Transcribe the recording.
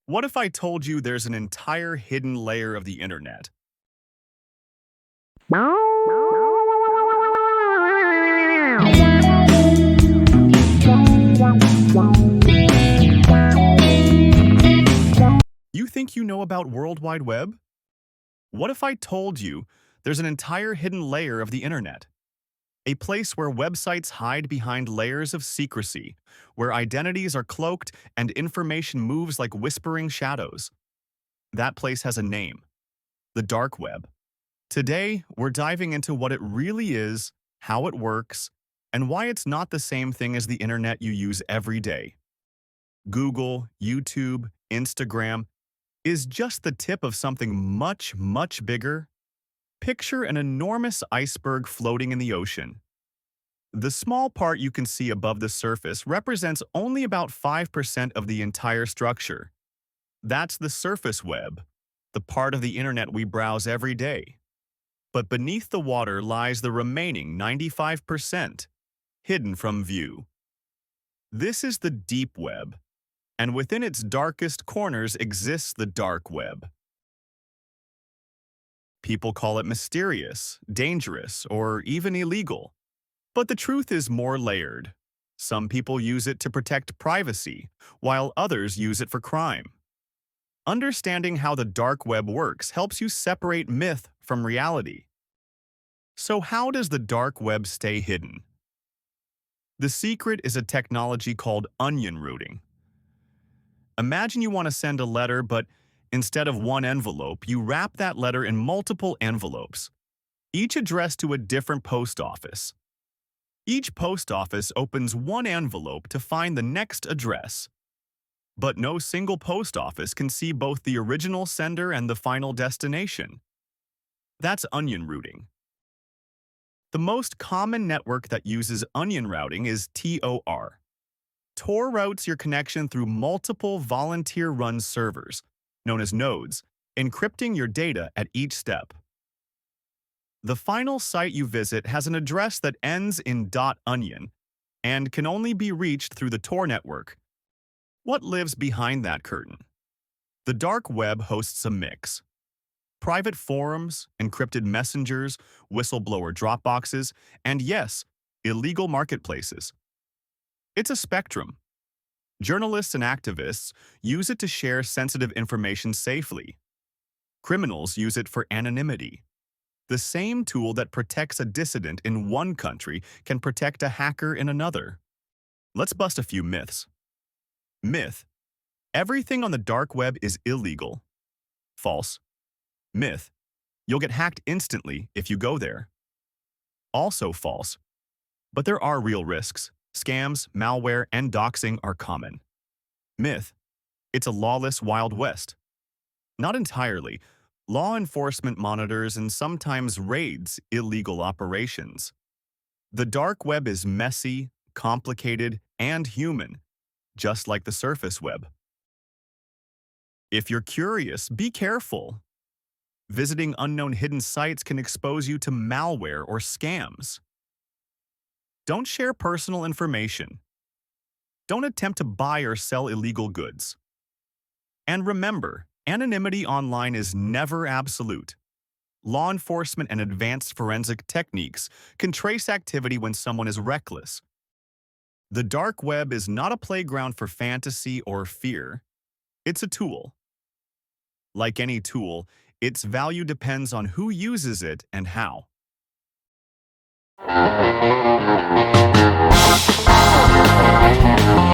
What if I told you there's an entire hidden layer of the internet? You think you know about World Wide Web? What if I told you there's an entire hidden layer of the internet? A place where websites hide behind layers of secrecy, where identities are cloaked and information moves like whispering shadows. That place has a name: the dark web. Today, we're diving into what it really is, how it works, and why it's not the same thing as the internet you use every day. Google, YouTube, Instagram is just the tip of something much, much bigger. Picture an enormous iceberg floating in the ocean. The small part you can see above the surface represents only about 5% of the entire structure. That's the surface web, the part of the internet we browse every day. But beneath the water lies the remaining 95%, hidden from view. This is the deep web, and within its darkest corners exists the dark web. People call it mysterious, dangerous, or even illegal. But the truth is more layered. Some people use it to protect privacy, while others use it for crime. Understanding how the dark web works helps you separate myth from reality. So how does the dark web stay hidden? The secret is a technology called onion routing. Imagine you want to send a letter, but instead of one envelope, you wrap that letter in multiple envelopes, each addressed to a different post office. Each post office opens one envelope to find the next address. But no single post office can see both the original sender and the final destination. That's onion routing. The most common network that uses onion routing is Tor. Tor routes your connection through multiple volunteer-run servers, known as nodes, encrypting your data at each step. The final site you visit has an address that ends in .onion and can only be reached through the Tor network. What lives behind that curtain? The dark web hosts a mix: private forums, encrypted messengers, whistleblower Dropboxes, and yes, illegal marketplaces. It's a spectrum. Journalists and activists use it to share sensitive information safely. Criminals use it for anonymity. The same tool that protects a dissident in one country can protect a hacker in another. Let's bust a few myths. Myth: everything on the dark web is illegal. False. Myth: you'll get hacked instantly if you go there. Also false. But there are real risks. Scams, malware, and doxing are common. Myth: it's a lawless Wild West. Not entirely. Law enforcement monitors and sometimes raids illegal operations. The dark web is messy, complicated, and human, just like the surface web. If you're curious, be careful. Visiting unknown hidden sites can expose you to malware or scams. Don't share personal information. Don't attempt to buy or sell illegal goods. And remember, anonymity online is never absolute. Law enforcement and advanced forensic techniques can trace activity when someone is reckless. The dark web is not a playground for fantasy or fear. It's a tool. Like any tool, its value depends on who uses it and how.